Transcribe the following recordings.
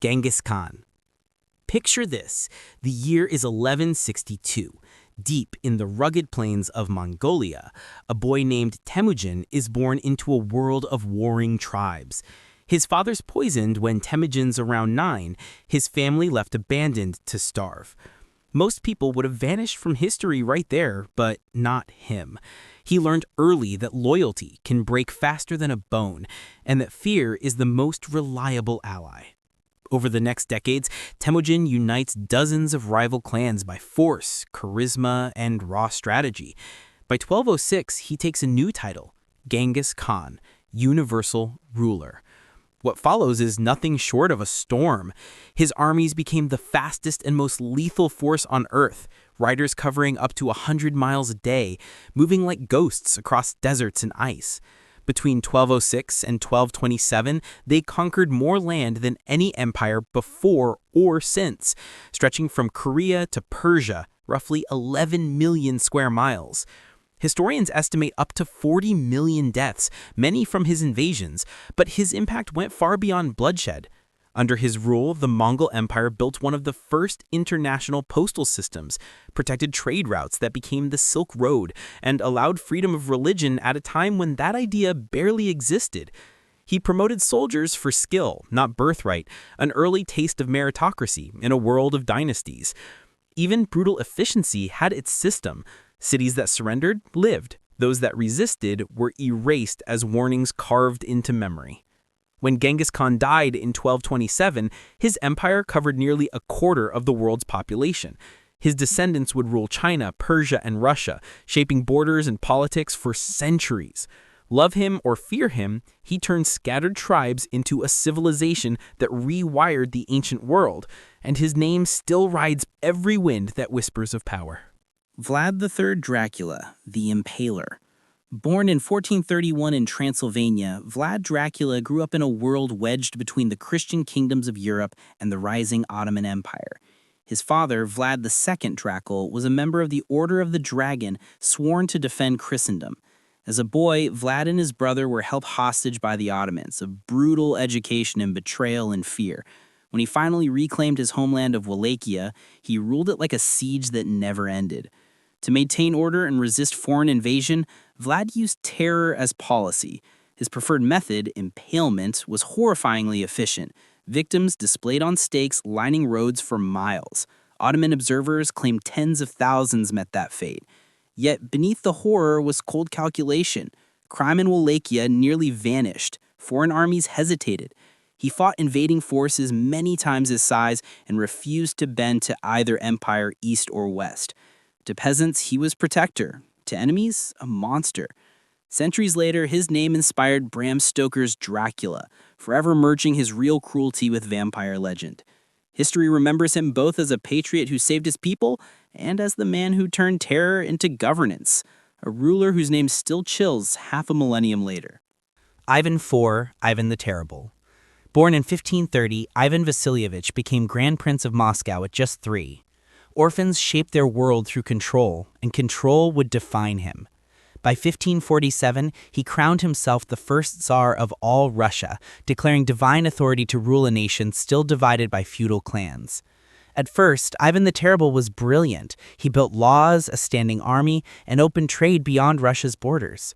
Genghis Khan. Picture this. The year is 1162. Deep in the rugged plains of Mongolia, a boy named Temujin is born into a world of warring tribes. His father's poisoned when Temujin's around 9, his family left abandoned to starve. Most people would have vanished from history right there, but not him. He learned early that loyalty can break faster than a bone, and that fear is the most reliable ally. Over the next decades, Temujin unites dozens of rival clans by force, charisma, and raw strategy. By 1206, he takes a new title, Genghis Khan, Universal Ruler. What follows is nothing short of a storm. His armies became the fastest and most lethal force on Earth, riders covering up to 100 miles a day, moving like ghosts across deserts and ice. Between 1206 and 1227, they conquered more land than any empire before or since, stretching from Korea to Persia, roughly 11 million square miles. Historians estimate up to 40 million deaths, many from his invasions, but his impact went far beyond bloodshed. Under his rule, the Mongol Empire built one of the first international postal systems, protected trade routes that became the Silk Road, and allowed freedom of religion at a time when that idea barely existed. He promoted soldiers for skill, not birthright, an early taste of meritocracy in a world of dynasties. Even brutal efficiency had its system. Cities that surrendered lived. Those that resisted were erased as warnings carved into memory. When Genghis Khan died in 1227, his empire covered nearly a quarter of the world's population. His descendants would rule China, Persia, and Russia, shaping borders and politics for centuries. Love him or fear him, he turned scattered tribes into a civilization that rewired the ancient world, and his name still rides every wind that whispers of power. Vlad III Dracula, the Impaler. Born in 1431 in Transylvania, Vlad Dracula grew up in a world wedged between the Christian kingdoms of Europe and the rising Ottoman Empire. His father, Vlad II Dracul, was a member of the Order of the Dragon, sworn to defend Christendom. As a boy, Vlad and his brother were held hostage by the Ottomans, of brutal education and betrayal and fear. When he finally reclaimed his homeland of Wallachia, he ruled it like a siege that never ended. To maintain order and resist foreign invasion, Vlad used terror as policy. His preferred method, impalement, was horrifyingly efficient. Victims displayed on stakes lining roads for miles. Ottoman observers claimed tens of thousands met that fate. Yet beneath the horror was cold calculation. Crime in Wallachia nearly vanished. Foreign armies hesitated. He fought invading forces many times his size and refused to bend to either empire, east or west. To peasants, he was protector. To enemies, a monster. Centuries later, his name inspired Bram Stoker's Dracula, forever merging his real cruelty with vampire legend. History remembers him both as a patriot who saved his people and as the man who turned terror into governance, a ruler whose name still chills half a millennium later. Ivan IV, Ivan the Terrible. Born in 1530, Ivan Vasilievich became Grand Prince of Moscow at just 3. Orphans shaped their world through control, and control would define him. By 1547, he crowned himself the first Tsar of all Russia, declaring divine authority to rule a nation still divided by feudal clans. At first, Ivan the Terrible was brilliant. He built laws, a standing army, and opened trade beyond Russia's borders.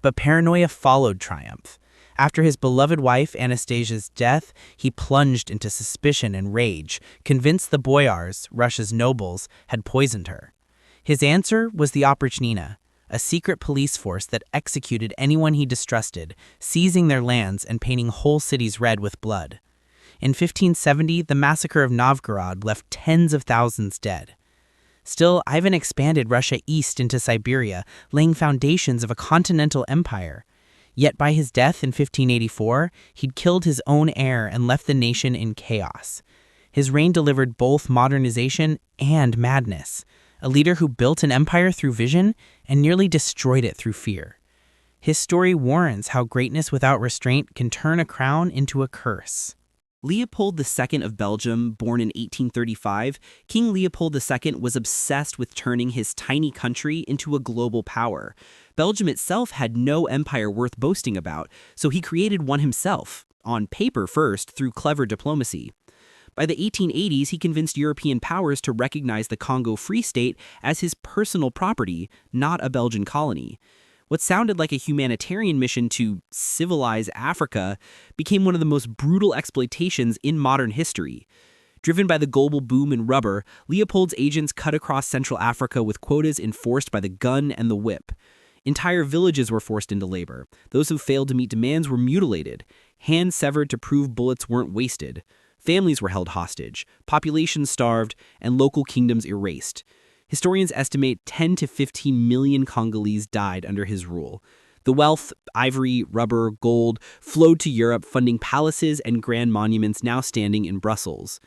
But paranoia followed triumph. After his beloved wife Anastasia's death, he plunged into suspicion and rage, convinced the boyars, Russia's nobles, had poisoned her. His answer was the Oprichnina, a secret police force that executed anyone he distrusted, seizing their lands and painting whole cities red with blood. In 1570, the massacre of Novgorod left tens of thousands dead. Still, Ivan expanded Russia east into Siberia, laying foundations of a continental empire. Yet by his death in 1584, he'd killed his own heir and left the nation in chaos. His reign delivered both modernization and madness, a leader who built an empire through vision and nearly destroyed it through fear. His story warrants how greatness without restraint can turn a crown into a curse. Leopold II of Belgium, born in 1835, King Leopold II was obsessed with turning his tiny country into a global power. Belgium itself had no empire worth boasting about, so he created one himself, on paper first through clever diplomacy. By the 1880s, he convinced European powers to recognize the Congo Free State as his personal property, not a Belgian colony. What sounded like a humanitarian mission to civilize Africa became one of the most brutal exploitations in modern history. Driven by the global boom in rubber, Leopold's agents cut across Central Africa with quotas enforced by the gun and the whip. Entire villages were forced into labor. Those who failed to meet demands were mutilated, hands severed to prove bullets weren't wasted. Families were held hostage, populations starved, and local kingdoms erased. Historians estimate 10 to 15 million Congolese died under his rule. The wealth, ivory, rubber, gold, flowed to Europe, funding palaces and grand monuments now standing in Brussels.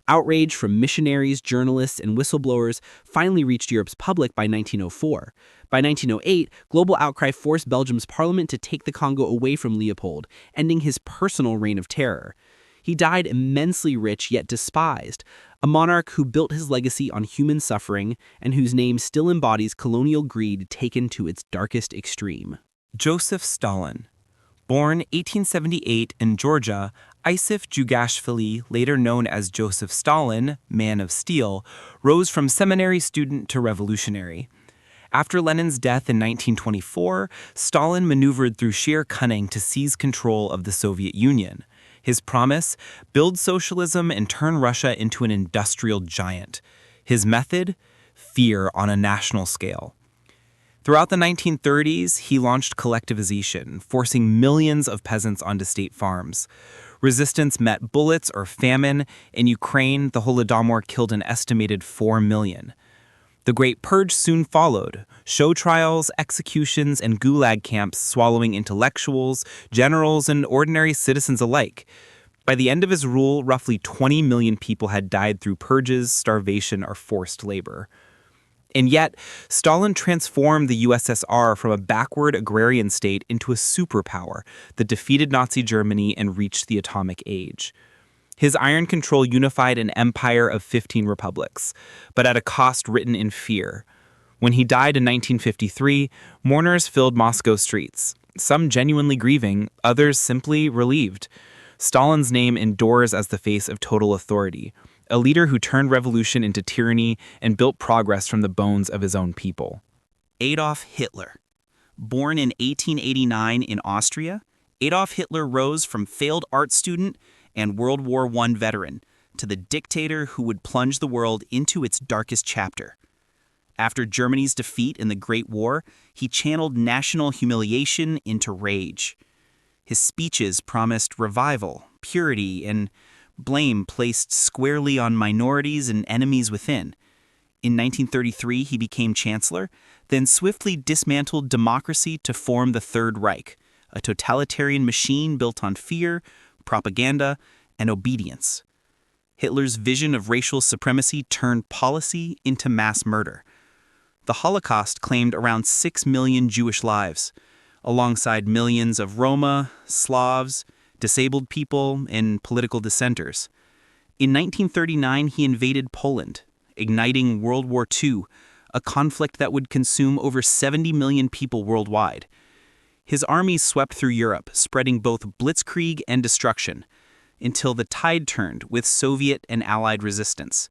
Outrage from missionaries, journalists, and whistleblowers finally reached Europe's public by 1904. By 1908, global outcry forced Belgium's parliament to take the Congo away from Leopold, ending his personal reign of terror. He died immensely rich yet despised, a monarch who built his legacy on human suffering and whose name still embodies colonial greed taken to its darkest extreme. Joseph Stalin. Born 1878 in Georgia, Isif Jugashvili, later known as Joseph Stalin, Man of Steel, rose from seminary student to revolutionary. After Lenin's death in 1924, Stalin maneuvered through sheer cunning to seize control of the Soviet Union. His promise? Build socialism and turn Russia into an industrial giant. His method? Fear on a national scale. Throughout the 1930s, he launched collectivization, forcing millions of peasants onto state farms. Resistance met bullets or famine. In Ukraine, the Holodomor killed an estimated 4 million. The Great Purge soon followed, show trials, executions, and gulag camps swallowing intellectuals, generals, and ordinary citizens alike. By the end of his rule, roughly 20 million people had died through purges, starvation, or forced labor. And yet, Stalin transformed the USSR from a backward agrarian state into a superpower that defeated Nazi Germany and reached the atomic age. His iron control unified an empire of 15 republics, but at a cost written in fear. When he died in 1953, mourners filled Moscow streets, some genuinely grieving, others simply relieved. Stalin's name endures as the face of total authority, a leader who turned revolution into tyranny and built progress from the bones of his own people. Adolf Hitler. Born in 1889 in Austria, Adolf Hitler rose from failed art student and World War I veteran to the dictator who would plunge the world into its darkest chapter. After Germany's defeat in the Great War, he channeled national humiliation into rage. His speeches promised revival, purity, and blame placed squarely on minorities and enemies within. In 1933, he became chancellor, then swiftly dismantled democracy to form the Third Reich, a totalitarian machine built on fear, propaganda, and obedience. Hitler's vision of racial supremacy turned policy into mass murder. The Holocaust claimed around 6 million Jewish lives, alongside millions of Roma, Slavs, disabled people, and political dissenters. In 1939, he invaded Poland, igniting World War II, a conflict that would consume over 70 million people worldwide. His armies swept through Europe, spreading both blitzkrieg and destruction, until the tide turned with Soviet and Allied resistance.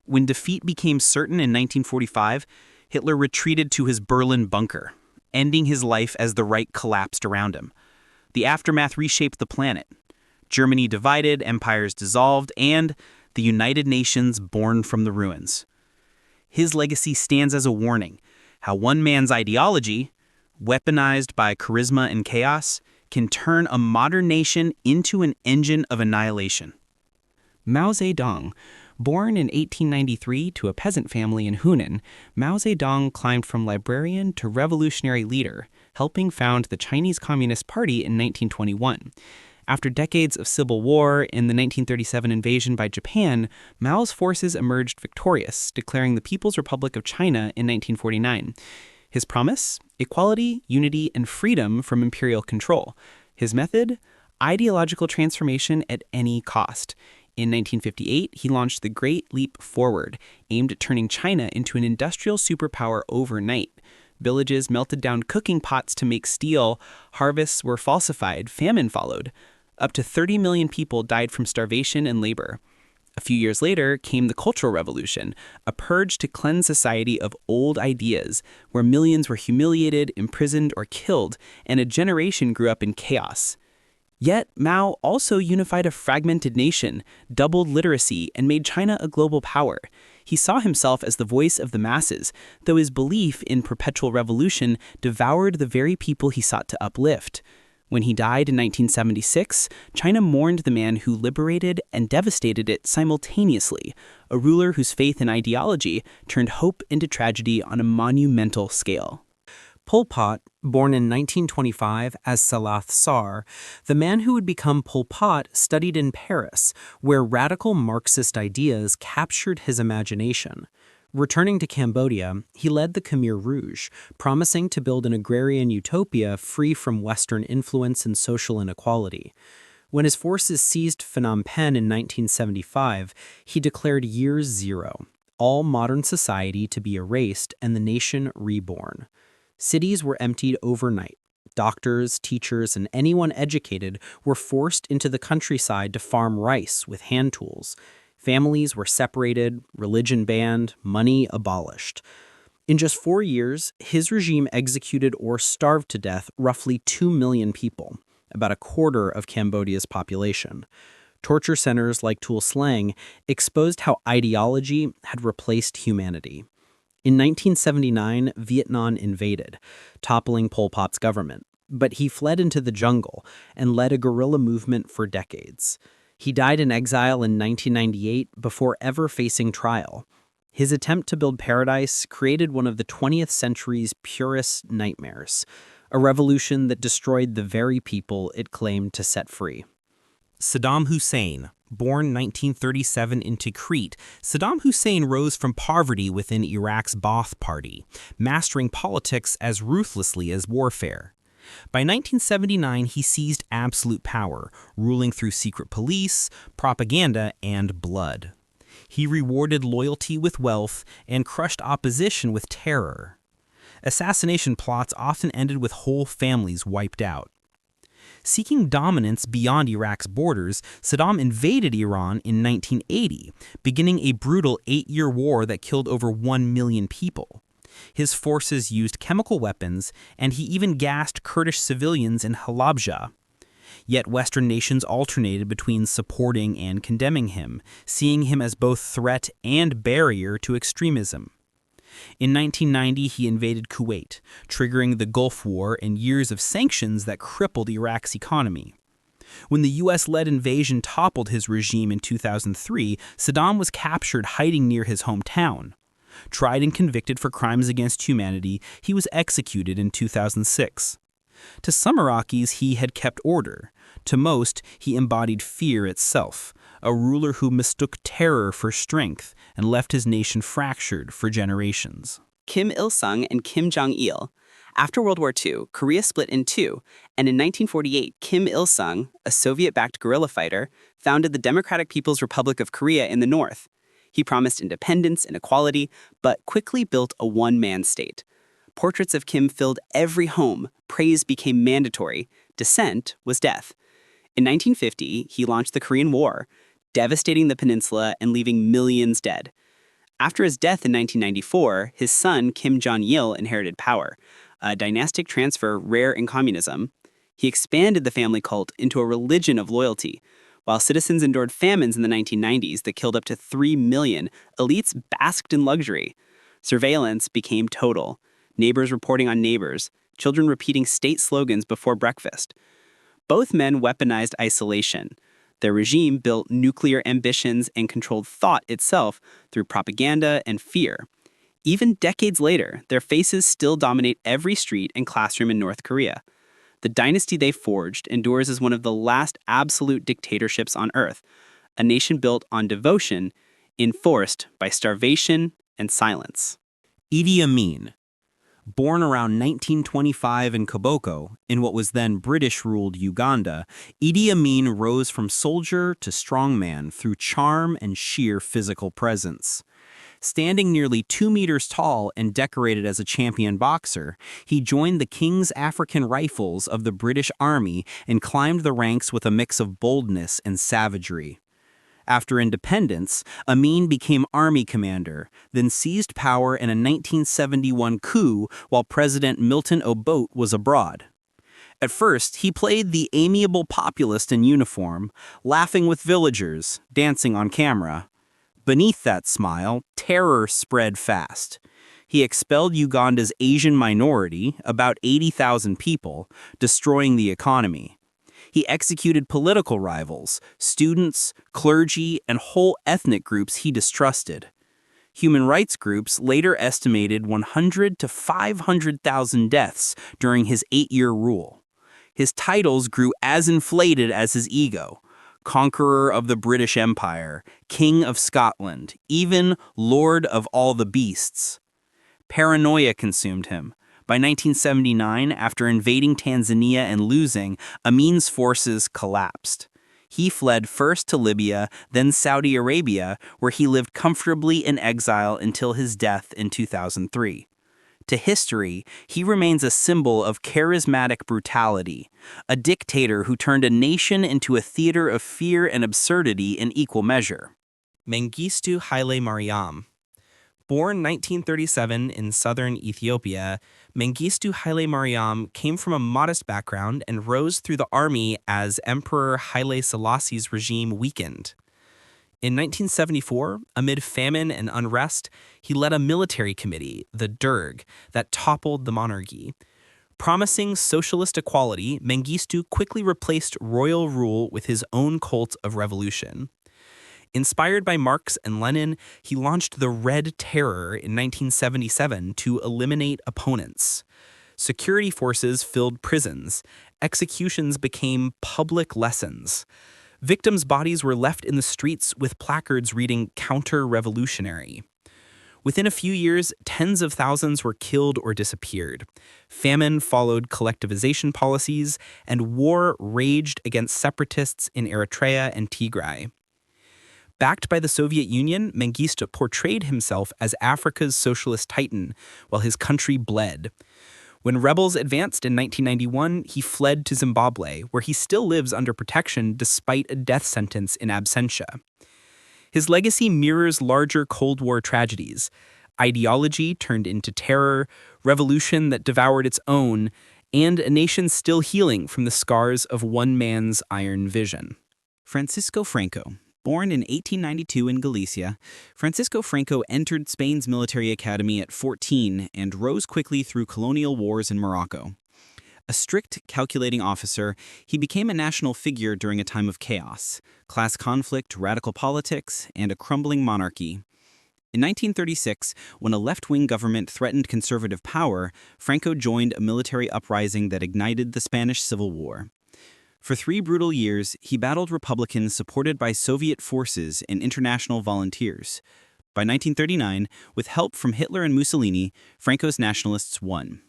When defeat became certain in 1945, Hitler retreated to his Berlin bunker, ending his life as the Reich collapsed around him. The aftermath reshaped the planet. Germany divided, empires dissolved, and the United Nations born from the ruins. His legacy stands as a warning how one man's ideology, weaponized by charisma and chaos, can turn a modern nation into an engine of annihilation. Mao Zedong. Born in 1893 to a peasant family in Hunan, Mao Zedong climbed from librarian to revolutionary leader, helping found the Chinese Communist Party in 1921. After decades of civil war and the 1937 invasion by Japan, Mao's forces emerged victorious, declaring the People's Republic of China in 1949. His promise? Equality, unity, and freedom from imperial control. His method? Ideological transformation at any cost. In 1958, he launched the Great Leap Forward, aimed at turning China into an industrial superpower overnight. Villages melted down cooking pots to make steel, harvests were falsified, famine followed. Up to 30 million people died from starvation and labor. A few years later came the Cultural Revolution, a purge to cleanse society of old ideas, where millions were humiliated, imprisoned, or killed, and a generation grew up in chaos. Yet, Mao also unified a fragmented nation, doubled literacy, and made China a global power. He saw himself as the voice of the masses, though his belief in perpetual revolution devoured the very people he sought to uplift. When he died in 1976, China mourned the man who liberated and devastated it simultaneously, a ruler whose faith and ideology turned hope into tragedy on a monumental scale. Pol Pot, born in 1925 as Salath Sar, the man who would become Pol Pot studied in Paris, where radical Marxist ideas captured his imagination. Returning to Cambodia, he led the Khmer Rouge, promising to build an agrarian utopia free from Western influence and social inequality. When his forces seized Phnom Penh in 1975, he declared Year Zero, all modern society to be erased and the nation reborn. Cities were emptied overnight. Doctors, teachers, and anyone educated were forced into the countryside to farm rice with hand tools. Families were separated, religion banned, money abolished. In just 4 years, his regime executed or starved to death roughly 2 million people, about a quarter of Cambodia's population. Torture centers like Tuol Sleng exposed how ideology had replaced humanity. In 1979, Vietnam invaded, toppling Pol Pot's government, but he fled into the jungle and led a guerrilla movement for decades. He died in exile in 1998 before ever facing trial. His attempt to build paradise created one of the 20th century's purest nightmares, a revolution that destroyed the very people it claimed to set free. Saddam Hussein. Born 1937 in Tikrit, Saddam Hussein rose from poverty within Iraq's Ba'ath Party, mastering politics as ruthlessly as warfare. By 1979, he seized absolute power, ruling through secret police, propaganda, and blood. He rewarded loyalty with wealth and crushed opposition with terror. Assassination plots often ended with whole families wiped out. Seeking dominance beyond Iraq's borders, Saddam invaded Iran in 1980, beginning a brutal 8-year war that killed over 1 million people. His forces used chemical weapons, and he even gassed Kurdish civilians in Halabja. Yet Western nations alternated between supporting and condemning him, seeing him as both threat and barrier to extremism. In 1990, he invaded Kuwait, triggering the Gulf War and years of sanctions that crippled Iraq's economy. When the U.S.-led invasion toppled his regime in 2003, Saddam was captured hiding near his hometown. Tried and convicted for crimes against humanity, he was executed in 2006. To some Iraqis, he had kept order. To most, he embodied fear itself, a ruler who mistook terror for strength and left his nation fractured for generations. Kim Il-sung and Kim Jong-il. After World War II, Korea split in two, and in 1948, Kim Il-sung, a Soviet-backed guerrilla fighter, founded the Democratic People's Republic of Korea in the north. He promised independence and equality, but quickly built a one-man state. Portraits of Kim filled every home, praise became mandatory, dissent was death. In 1950, he launched the Korean War, devastating the peninsula and leaving millions dead. After his death in 1994, his son Kim Jong-il inherited power, a dynastic transfer rare in communism. He expanded the family cult into a religion of loyalty. While citizens endured famines in the 1990s that killed up to 3 million, elites basked in luxury. Surveillance became total. Neighbors reporting on neighbors, children repeating state slogans before breakfast. Both men weaponized isolation. Their regime built nuclear ambitions and controlled thought itself through propaganda and fear. Even decades later, their faces still dominate every street and classroom in North Korea. The dynasty they forged endures as one of the last absolute dictatorships on earth, a nation built on devotion, enforced by starvation and silence. Idi Amin. Born around 1925 in Koboko, in what was then British-ruled Uganda, Idi Amin rose from soldier to strongman through charm and sheer physical presence. Standing nearly 2 meters tall and decorated as a champion boxer, he joined the King's African Rifles of the British Army and climbed the ranks with a mix of boldness and savagery. After independence, Amin became army commander, then seized power in a 1971 coup while President Milton Obote was abroad. At first, he played the amiable populist in uniform, laughing with villagers, dancing on camera. Beneath that smile, terror spread fast. He expelled Uganda's Asian minority, about 80,000 people, destroying the economy. He executed political rivals, students, clergy, and whole ethnic groups he distrusted. Human rights groups later estimated 100 to 500,000 deaths during his 8-year rule. His titles grew as inflated as his ego: Conqueror of the British Empire, King of Scotland, even Lord of all the Beasts. Paranoia consumed him. By 1979, after invading Tanzania and losing, Amin's forces collapsed. He fled first to Libya, then Saudi Arabia, where he lived comfortably in exile until his death in 2003. To history, he remains a symbol of charismatic brutality, a dictator who turned a nation into a theater of fear and absurdity in equal measure. Mengistu Haile Mariam. Born 1937 in southern Ethiopia, Mengistu Haile Mariam came from a modest background and rose through the army as Emperor Haile Selassie's regime weakened. In 1974, amid famine and unrest, he led a military committee, the Derg, that toppled the monarchy. Promising socialist equality, Mengistu quickly replaced royal rule with his own cult of revolution. Inspired by Marx and Lenin, he launched the Red Terror in 1977 to eliminate opponents. Security forces filled prisons. Executions became public lessons. Victims' bodies were left in the streets with placards reading "Counter-Revolutionary." Within a few years, tens of thousands were killed or disappeared. Famine followed collectivization policies, and war raged against separatists in Eritrea and Tigray. Backed by the Soviet Union, Mengistu portrayed himself as Africa's socialist titan, while his country bled. When rebels advanced in 1991, he fled to Zimbabwe, where he still lives under protection despite a death sentence in absentia. His legacy mirrors larger Cold War tragedies: ideology turned into terror, revolution that devoured its own, and a nation still healing from the scars of one man's iron vision. Francisco Franco. Born in 1892 in Galicia, Francisco Franco entered Spain's military academy at 14 and rose quickly through colonial wars in Morocco. A strict, calculating officer, he became a national figure during a time of chaos, class conflict, radical politics, and a crumbling monarchy. In 1936, when a left-wing government threatened conservative power, Franco joined a military uprising that ignited the Spanish Civil War. For 3 brutal years, he battled Republicans supported by Soviet forces and international volunteers. By 1939, with help from Hitler and Mussolini, Franco's nationalists won.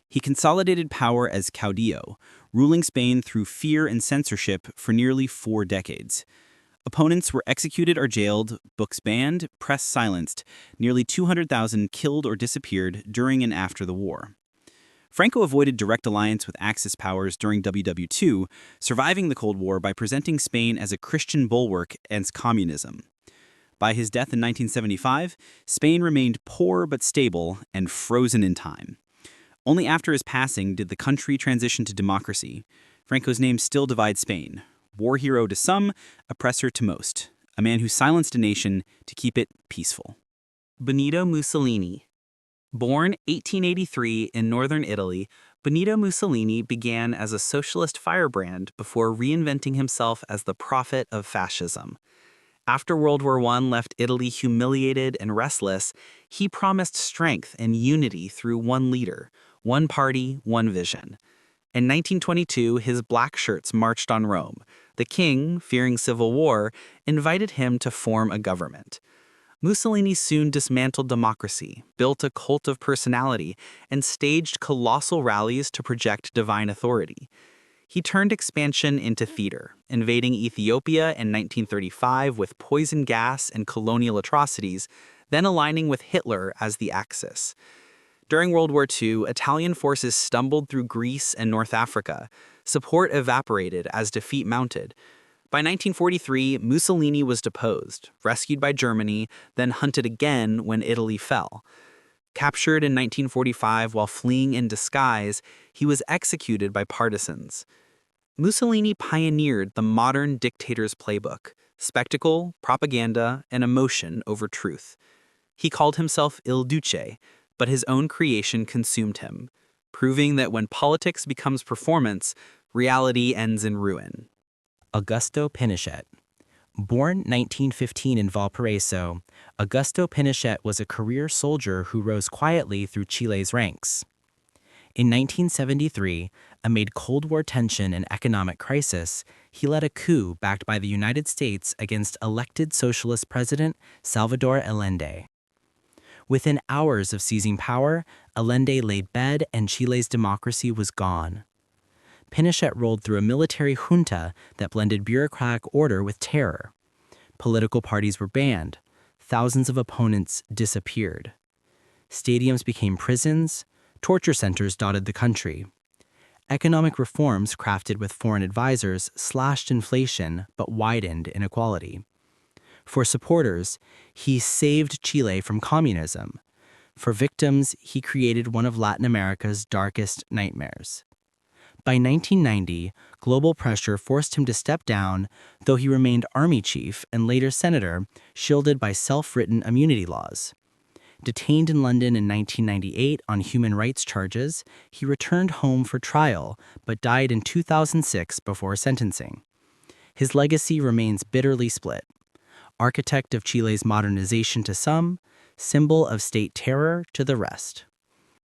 He consolidated power as caudillo, ruling Spain through fear and censorship for nearly 4 decades. Opponents were executed or jailed, books banned, press silenced, nearly 200,000 killed or disappeared during and after the war. Franco avoided direct alliance with Axis powers during WW II, surviving the Cold War by presenting Spain as a Christian bulwark against communism. By his death in 1975, Spain remained poor but stable and frozen in time. Only after his passing did the country transition to democracy. Franco's name still divides Spain: war hero to some, oppressor to most, a man who silenced a nation to keep it peaceful. Benito Mussolini. Born 1883 in northern Italy, Benito Mussolini began as a socialist firebrand before reinventing himself as the prophet of fascism. After World War I left Italy humiliated and restless, he promised strength and unity through one leader, one party, one vision. In 1922, his black shirts marched on Rome. The king, fearing civil war, invited him to form a government. Mussolini soon dismantled democracy, built a cult of personality, and staged colossal rallies to project divine authority. He turned expansion into theater, invading Ethiopia in 1935 with poison gas and colonial atrocities, then aligning with Hitler as the Axis. During World War II, Italian forces stumbled through Greece and North Africa. Support evaporated as defeat mounted. By 1943, Mussolini was deposed, rescued by Germany, then hunted again when Italy fell. Captured in 1945 while fleeing in disguise, he was executed by partisans. Mussolini pioneered the modern dictator's playbook: spectacle, propaganda, and emotion over truth. He called himself Il Duce, but his own creation consumed him, proving that when politics becomes performance, reality ends in ruin. Augusto Pinochet. Born 1915 in Valparaiso, Augusto Pinochet was a career soldier who rose quietly through Chile's ranks. In 1973, amid Cold War tension and economic crisis, he led a coup backed by the United States against elected socialist president Salvador Allende. Within hours of seizing power, Allende laid bed and Chile's democracy was gone. Pinochet rolled through a military junta that blended bureaucratic order with terror. Political parties were banned. Thousands of opponents disappeared. Stadiums became prisons. Torture centers dotted the country. Economic reforms crafted with foreign advisors slashed inflation but widened inequality. For supporters, he saved Chile from communism. For victims, he created one of Latin America's darkest nightmares. By 1990, global pressure forced him to step down, though he remained army chief and later senator, shielded by self-written immunity laws. Detained in London in 1998 on human rights charges, he returned home for trial but died in 2006 before sentencing. His legacy remains bitterly split. Architect of Chile's modernization to some, symbol of state terror to the rest.